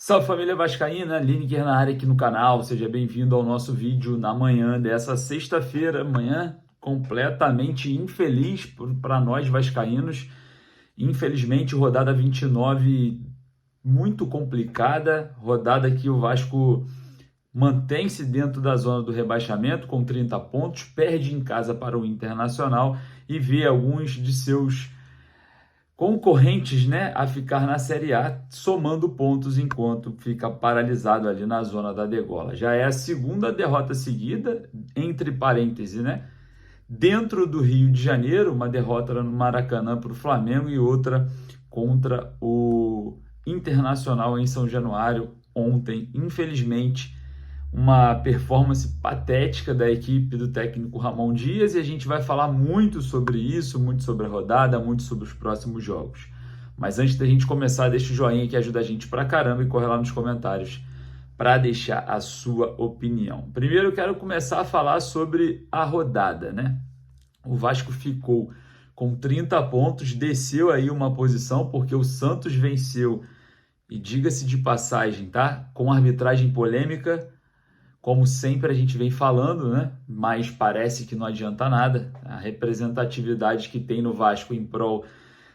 Salve família vascaína, Lineker na área aqui no canal, seja bem-vindo ao nosso vídeo na manhã dessa sexta-feira, manhã completamente infeliz para nós vascaínos, infelizmente rodada 29 muito complicada, rodada que o Vasco mantém-se dentro da zona do rebaixamento com 30 pontos, perde em casa para o Internacional e vê alguns de seus concorrentes, né, a ficar na Série A, somando pontos enquanto fica paralisado ali na zona da degola. Já é a segunda derrota seguida, entre parênteses, né, dentro do Rio de Janeiro, uma derrota no Maracanã para o Flamengo e outra contra o Internacional em São Januário ontem. Infelizmente, uma performance patética da equipe do técnico Ramon Dias, e a gente vai falar muito sobre isso, muito sobre a rodada, muito sobre os próximos jogos. Mas antes da gente começar, deixa o joinha que ajuda a gente pra caramba e corre lá nos comentários para deixar a sua opinião. Primeiro eu quero começar a falar sobre a rodada, né? O Vasco ficou com 30 pontos, desceu aí uma posição porque o Santos venceu, e diga-se de passagem, tá? Com arbitragem polêmica, como sempre a gente vem falando, né? Mas parece que não adianta nada. A representatividade que tem no Vasco em prol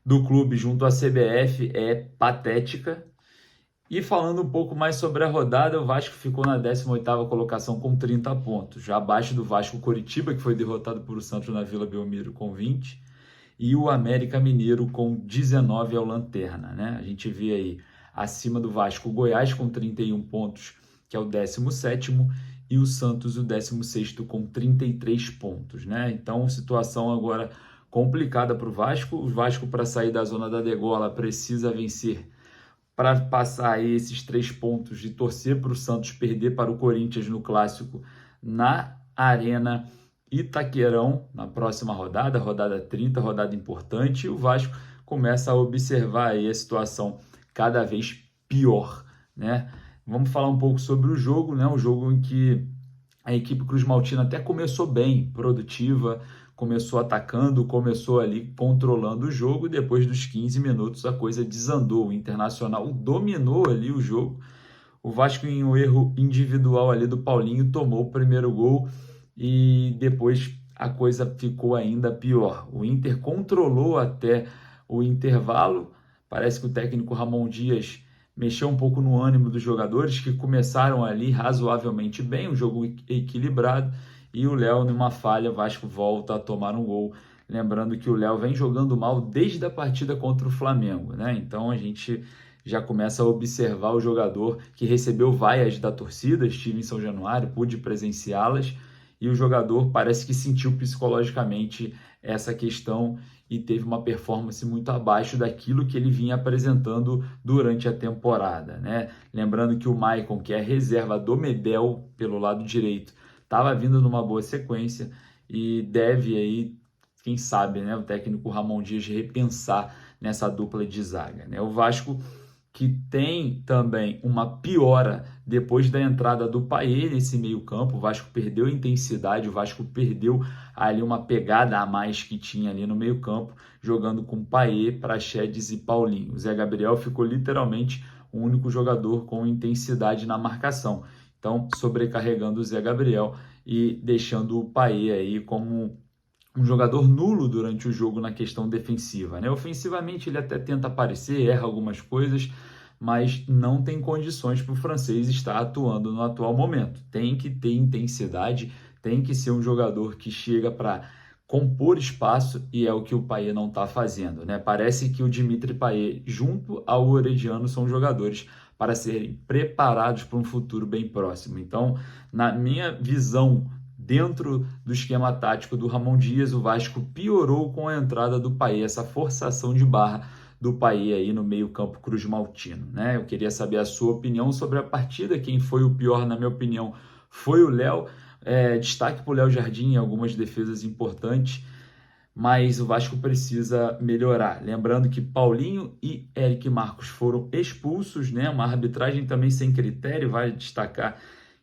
do clube junto à CBF é patética. E falando um pouco mais sobre a rodada, o Vasco ficou na 18ª colocação com 30 pontos, já abaixo do Vasco Coritiba, que foi derrotado por o Santos na Vila Belmiro com 20, e o América Mineiro com 19 ao lanterna, né? A gente vê aí acima do Vasco o Goiás com 31 pontos, que é o 17º, e o Santos o 16º com 33 pontos, né? Então, situação agora complicada para o Vasco. O Vasco, para sair da zona da degola, precisa vencer para passar aí esses 3 pontos e torcer para o Santos perder para o Corinthians no Clássico na Arena Itaquerão, na próxima rodada, rodada 30, rodada importante, e o Vasco começa a observar aí a situação cada vez pior, né? Vamos falar um pouco sobre o jogo, né? Um jogo em que a equipe Cruz Maltina até começou bem, produtiva, começou atacando, começou ali controlando o jogo, e depois dos 15 minutos a coisa desandou, o Internacional dominou ali o jogo, o Vasco em um erro individual ali do Paulinho tomou o primeiro gol e depois a coisa ficou ainda pior. O Inter controlou até o intervalo, parece que o técnico Ramon Dias mexeu um pouco no ânimo dos jogadores, que começaram ali razoavelmente bem, um jogo equilibrado, e o Léo, numa falha, o Vasco volta a tomar um gol. Lembrando que o Léo vem jogando mal desde a partida contra o Flamengo, né? Então a gente já começa a observar o jogador que recebeu vaias da torcida, estive em São Januário, pude presenciá-las, e o jogador parece que sentiu psicologicamente essa questão e teve uma performance muito abaixo daquilo que ele vinha apresentando durante a temporada, né? Lembrando que o Maicon, que é reserva do Medel pelo lado direito, estava vindo numa boa sequência e deve aí, quem sabe, né, o técnico Ramon Dias repensar nessa dupla de zaga, né? O Vasco, que tem também uma piora depois da entrada do Payet nesse meio-campo. O Vasco perdeu intensidade, o Vasco perdeu ali uma pegada a mais que tinha ali no meio-campo, jogando com Payet, Praxedes e Paulinho. O Zé Gabriel ficou literalmente o único jogador com intensidade na marcação. Então, sobrecarregando o Zé Gabriel e deixando o Payet aí como um jogador nulo durante o jogo na questão defensiva, né? Ofensivamente ele até tenta aparecer, erra algumas coisas, mas não tem condições para o francês estar atuando no atual momento. Tem que ter intensidade, tem que ser um jogador que chega para compor espaço, e é o que o Payet não está fazendo, né? Parece que o Dimitri Payet junto ao Orediano são jogadores para serem preparados para um futuro bem próximo. Então, na minha visão, dentro do esquema tático do Ramon Dias, o Vasco piorou com a entrada do Payet, essa forçação de barra do Payet aí no meio-campo Cruz Maltino, né? Eu queria saber a sua opinião sobre a partida. Quem foi o pior, na minha opinião, foi o Léo. Destaque para o Léo Jardim em algumas defesas importantes, mas o Vasco precisa melhorar. Lembrando que Paulinho e Eric Marcos foram expulsos, né? Uma arbitragem também sem critério. Vale destacar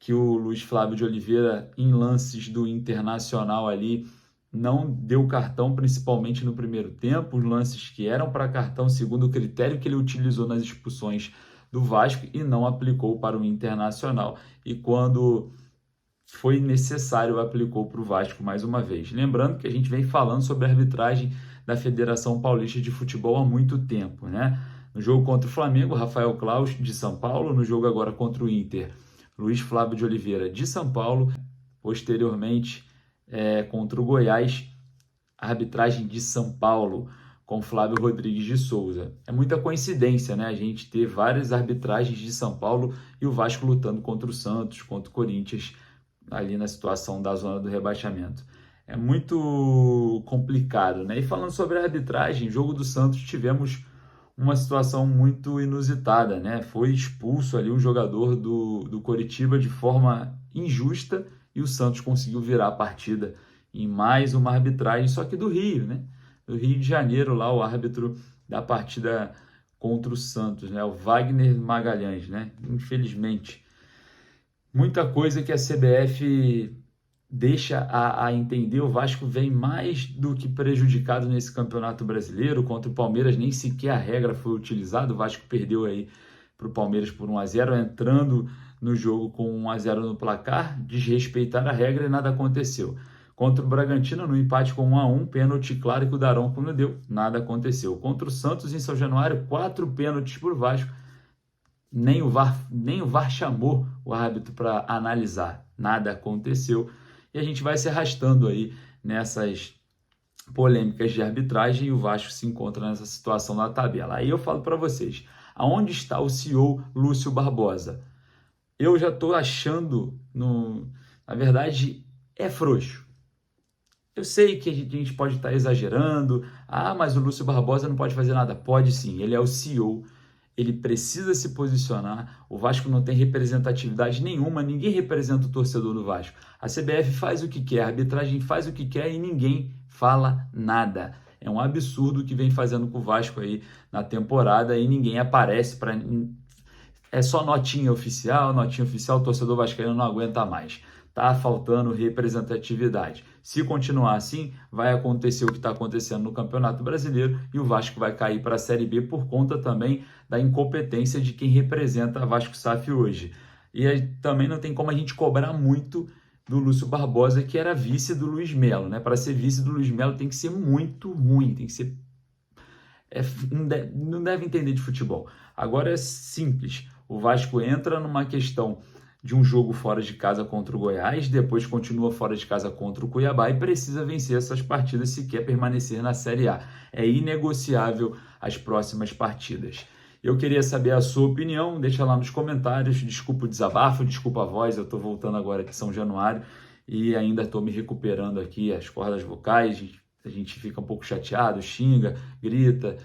que o Luiz Flávio de Oliveira, em lances do Internacional ali, não deu cartão, principalmente no primeiro tempo, os lances que eram para cartão, segundo o critério que ele utilizou nas expulsões do Vasco e não aplicou para o Internacional. E quando foi necessário, aplicou para o Vasco mais uma vez. Lembrando que a gente vem falando sobre a arbitragem da Federação Paulista de Futebol há muito tempo, né? No jogo contra o Flamengo, Rafael Claus, de São Paulo. No jogo agora contra o Inter, Luiz Flávio de Oliveira, de São Paulo. Posteriormente, contra o Goiás, a arbitragem de São Paulo, com Flávio Rodrigues de Souza. É muita coincidência, né? A gente ter várias arbitragens de São Paulo e o Vasco lutando contra o Santos, contra o Corinthians, ali na situação da zona do rebaixamento. É muito complicado, né? E falando sobre a arbitragem, jogo do Santos, tivemos uma situação muito inusitada, né? Foi expulso ali um jogador do Coritiba de forma injusta e o Santos conseguiu virar a partida em mais uma arbitragem, só que do Rio, né? Do Rio de Janeiro, lá o árbitro da partida contra o Santos, né? O Wagner Magalhães, né? Infelizmente. Muita coisa que a CBF deixa a entender. O Vasco vem mais do que prejudicado nesse Campeonato Brasileiro. Contra o Palmeiras nem sequer a regra foi utilizada. O Vasco perdeu aí para o Palmeiras por 1-0, entrando no jogo com 1-0 no placar, desrespeitar a regra e nada aconteceu. Contra o Bragantino, no empate com 1-1, pênalti claro que o Daronco não deu, nada aconteceu. Contra o Santos, em São Januário, 4 pênaltis por Vasco, nem o VAR chamou o árbitro para analisar, nada aconteceu. E a gente vai se arrastando aí nessas polêmicas de arbitragem e o Vasco se encontra nessa situação na tabela. Aí eu falo para vocês, aonde está o CEO Lúcio Barbosa? Eu já estou achando, na verdade, é frouxo. Eu sei que a gente pode estar exagerando, mas o Lúcio Barbosa não pode fazer nada. Pode sim, ele é o CEO, ele precisa se posicionar. O Vasco não tem representatividade nenhuma, ninguém representa o torcedor do Vasco. A CBF faz o que quer, a arbitragem faz o que quer e ninguém fala nada. É um absurdo o que vem fazendo com o Vasco aí na temporada e ninguém aparece para... É só notinha oficial, o torcedor vascaíno não aguenta mais. Tá faltando representatividade. Se continuar assim, vai acontecer o que está acontecendo no Campeonato Brasileiro e o Vasco vai cair para a Série B por conta também da incompetência de quem representa a Vasco SAF hoje. E aí, também não tem como a gente cobrar muito do Lúcio Barbosa, que era vice do Luiz Melo, né? Para ser vice do Luiz Melo tem que ser muito ruim, tem que ser... não deve entender de futebol. Agora é simples, o Vasco entra numa questão de um jogo fora de casa contra o Goiás, depois continua fora de casa contra o Cuiabá e precisa vencer essas partidas se quer permanecer na Série A. É inegociável as próximas partidas. Eu queria saber a sua opinião, deixa lá nos comentários. Desculpa o desabafo, desculpa a voz, eu estou voltando agora de São Januário e ainda estou me recuperando aqui as cordas vocais. A gente fica um pouco chateado, xinga, grita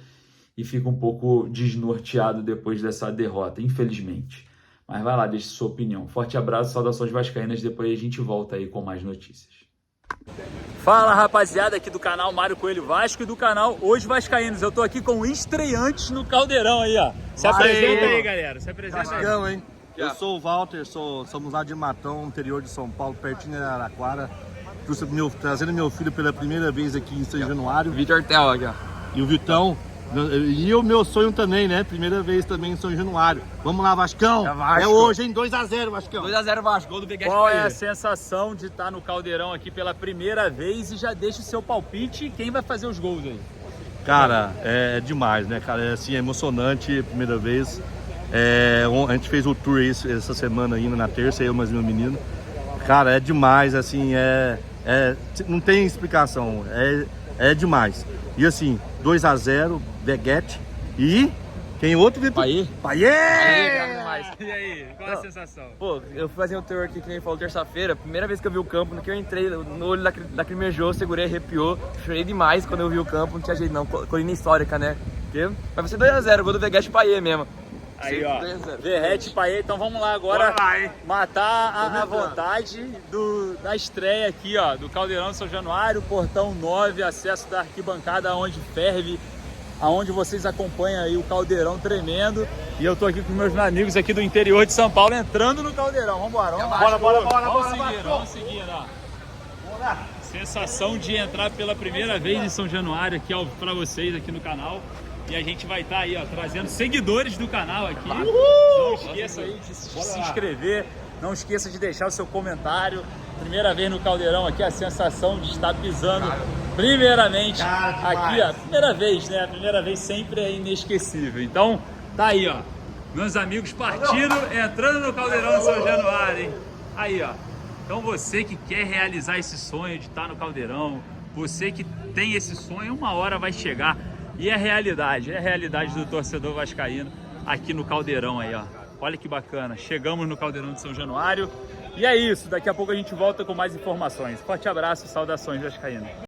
e fica um pouco desnorteado depois dessa derrota, infelizmente. Mas vai lá, deixe sua opinião. Forte abraço, saudações vascaínas. Depois a gente volta aí com mais notícias. Fala, rapaziada, aqui do canal Mário Coelho Vasco e do canal Os Vascaínos. Eu tô aqui com estreantes no Caldeirão aí, ó. Se apresenta aí, galera. Se apresenta Vascão, hein? Eu sou o Walter, somos lá de Matão, interior de São Paulo, pertinho de Araraquara. Trazendo meu filho pela primeira vez aqui em São Januário. Vitor Tel aqui, ó. E o Vitão. E o meu sonho também, né? Primeira vez também em São Januário. Vamos lá, Vascão. É hoje, hein? 2-0, Vascão. 2-0 Vasco, gol do Vegas. Qual é a sensação de estar no Caldeirão aqui pela primeira vez? E já deixa o seu palpite. Quem vai fazer os gols aí? Cara, é demais, né, cara? É assim, é emocionante, primeira vez. A gente fez o tour essa semana ainda, na terça, eu mais meu menino. Cara, é demais, assim, não tem explicação. É demais. E assim, 2-0, Veguete e quem outro, Vitor? Paiê! E aí, qual é a sensação? Pô, eu fui fazer um tour aqui, que nem falou, terça-feira. Primeira vez que eu vi o campo, no que eu entrei, no olho lacrimejou, segurei, arrepiou. Chorei demais quando eu vi o campo, não tinha jeito não, colina histórica, né? Vai ser 2-0, gol do Veguete e Paiê mesmo. Aí, ó, Verrete e Paiê, então vamos lá agora matar a vontade da estreia aqui, ó, do Caldeirão São Januário, portão 9, acesso da arquibancada onde ferve, aonde vocês acompanham aí o Caldeirão tremendo. E eu tô aqui com meus amigos aqui do interior de São Paulo entrando no Caldeirão. Vambora, vamos seguindo, ó. Bora. Sensação de entrar pela primeira vez em São Januário aqui, ó, pra vocês aqui no canal. E a gente vai estar aí, ó, trazendo seguidores do canal aqui. Não esqueça aí de se inscrever. Não esqueça de deixar o seu comentário. Primeira vez no Caldeirão aqui, a sensação de estar pisando primeiramente aqui, ó. Primeira vez, né? A primeira vez sempre é inesquecível. Então, tá aí, ó. Meus amigos partindo, entrando no Caldeirão de São Januário, hein? Aí, ó. Então você que quer realizar esse sonho de estar no Caldeirão, você que tem esse sonho, uma hora vai chegar. E é a realidade do torcedor vascaíno aqui no Caldeirão aí, ó. Olha que bacana, chegamos no Caldeirão de São Januário. E é isso, daqui a pouco a gente volta com mais informações. Forte abraço, saudações vascaínas.